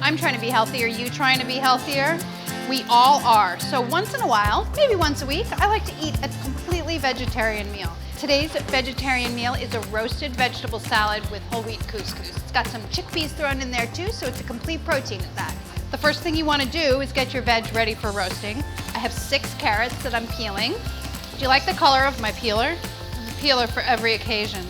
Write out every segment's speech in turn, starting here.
I'm trying to be healthy. Are you trying to be healthier? We all are. So once in a while, maybe once a week, I like to eat a completely vegetarian meal. Today's vegetarian meal is a roasted vegetable salad with whole wheat couscous. It's got some chickpeas thrown in there too, so it's a complete protein at that. The first thing you want to do is get your veg ready for roasting. I have 6 carrots that I'm peeling. Do you like the color of my peeler? There's a peeler for every occasion.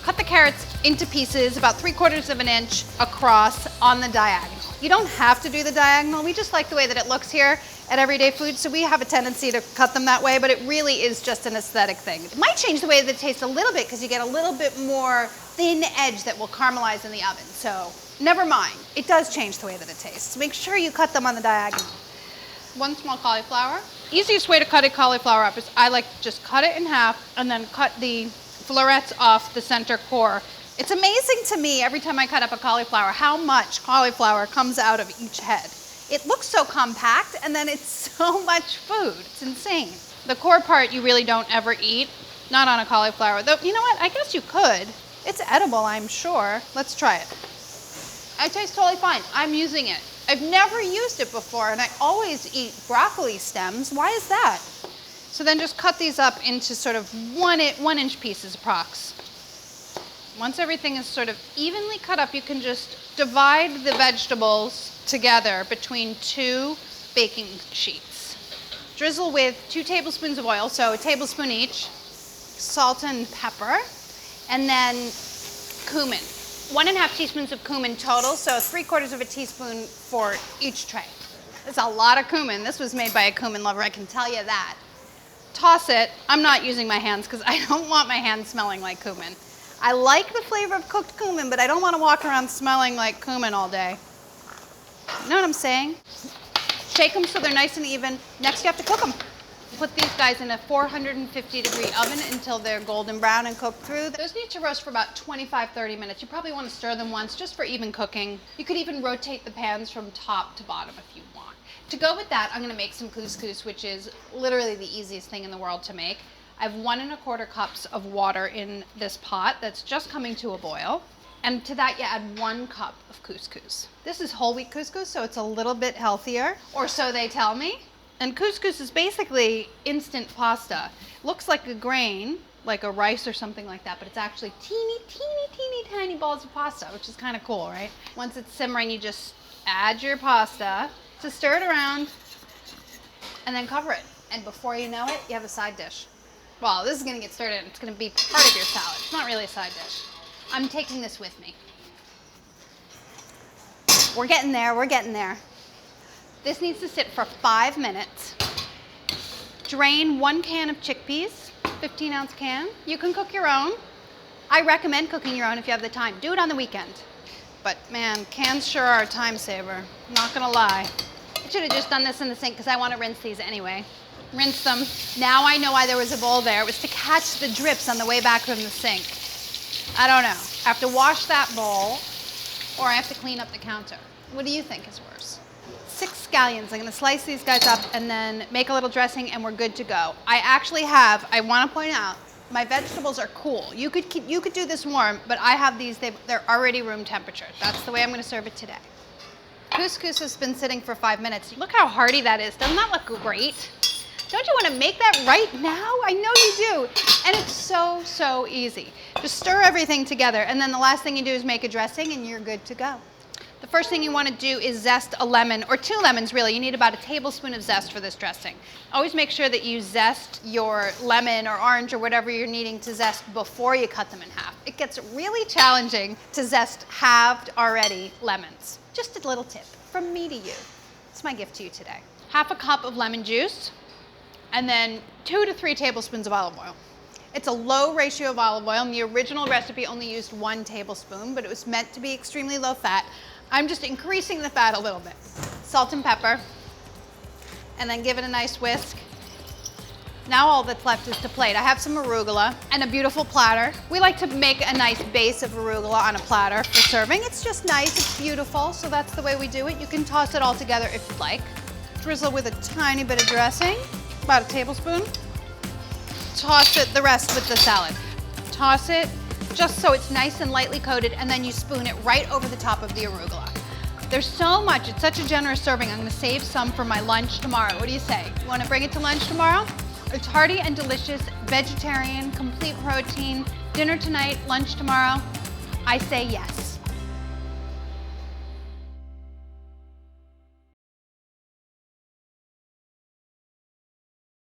Cut the carrots into pieces about 3/4 of an inch across on the diagonal. You don't have to do the diagonal. We just like the way that it looks here at Everyday Food, so we have a tendency to cut them that way, but it really is just an aesthetic thing. It might change the way that it tastes a little bit because you get a little bit more thin edge that will caramelize in the oven, so never mind. It does change the way that it tastes. Make sure you cut them on the diagonal. 1 small cauliflower. Easiest way to cut a cauliflower up is I like to just cut it in half and then cut the florets off the center core. It's amazing to me every time I cut up a cauliflower how much cauliflower comes out of each head. It looks so compact and then it's so much food. It's insane. The core part you really don't ever eat, not on a cauliflower. Though, you know what? I guess you could. It's edible, I'm sure. Let's try it. It tastes totally fine. I'm using it. I've never used it before and I always eat broccoli stems. Why is that? So then just cut these up into sort of 1-inch pieces approx. Once everything is sort of evenly cut up, you can just divide the vegetables together between 2 baking sheets. Drizzle with 2 tablespoons of oil, so a tablespoon each, salt and pepper, and then cumin. 1.5 teaspoons of cumin total, so 3/4 of a teaspoon for each tray. That's a lot of cumin. This was made by a cumin lover, I can tell you that. Toss it. I'm not using my hands because I don't want my hands smelling like cumin. I like the flavor of cooked cumin, but I don't want to walk around smelling like cumin all day. You know what I'm saying? Shake them so they're nice and even. Next, you have to cook them. Put these guys in a 450-degree oven until they're golden brown and cooked through. Those need to roast for about 25-30 minutes. You probably want to stir them once just for even cooking. You could even rotate the pans from top to bottom if you want. To go with that, I'm going to make some couscous, which is literally the easiest thing in the world to make. I have 1 1/4 cups of water in this pot that's just coming to a boil. And to that, you add 1 cup of couscous. This is whole wheat couscous, so it's a little bit healthier, or so they tell me. And couscous is basically instant pasta. Looks like a grain, like a rice or something like that, but it's actually teeny tiny balls of pasta, which is kind of cool, right? Once it's simmering, you just add your pasta, to stir it around, and then cover it. And before you know it, you have a side dish. Well, this is gonna get stirred in. It's gonna be part of your salad. It's not really a side dish. I'm taking this with me. We're getting there, we're getting there. This needs to sit for 5 minutes. Drain 1 can of chickpeas, 15-ounce can. You can cook your own. I recommend cooking your own if you have the time. Do it on the weekend. But man, cans sure are a time saver. Not gonna lie. I should have just done this in the sink because I want to rinse these anyway. Rinse them. Now I know why there was a bowl there. It was to catch the drips on the way back from the sink. I don't know. I have to wash that bowl or I have to clean up the counter. What do you think is worse? 6 scallions. I'm going to slice these guys up and then make a little dressing and we're good to go. I actually have, I want to point out, my vegetables are cool. You could do this warm, but I have these, they're already room temperature. That's the way I'm going to serve it today. Couscous has been sitting for 5 minutes. Look how hearty that is. Doesn't that look great? Don't you want to make that right now? I know you do. And it's so easy. Just stir everything together and then the last thing you do is make a dressing and you're good to go. The first thing you want to do is zest a lemon, or 2 lemons really. You need about a tablespoon of zest for this dressing. Always make sure that you zest your lemon or orange or whatever you're needing to zest before you cut them in half. It gets really challenging to zest halved already lemons. Just a little tip from me to you. It's my gift to you today. 1/2 cup of lemon juice and then 2 to 3 tablespoons of olive oil. It's a low ratio of olive oil. In the original recipe only used 1 tablespoon, but it was meant to be extremely low fat. I'm just increasing the fat a little bit. Salt and pepper, and then give it a nice whisk. Now all that's left is to plate. I have some arugula and a beautiful platter. We like to make a nice base of arugula on a platter for serving. It's just nice, it's beautiful, so that's the way we do it. You can toss it all together if you'd like. Drizzle with a tiny bit of dressing, about a tablespoon. Toss it the rest with the salad. Toss it just so it's nice and lightly coated, and then you spoon it right over the top of the arugula. There's so much, it's such a generous serving. I'm gonna save some for my lunch tomorrow. What do you say? You wanna bring it to lunch tomorrow? It's hearty and delicious, vegetarian, complete protein, dinner tonight, lunch tomorrow. I say yes.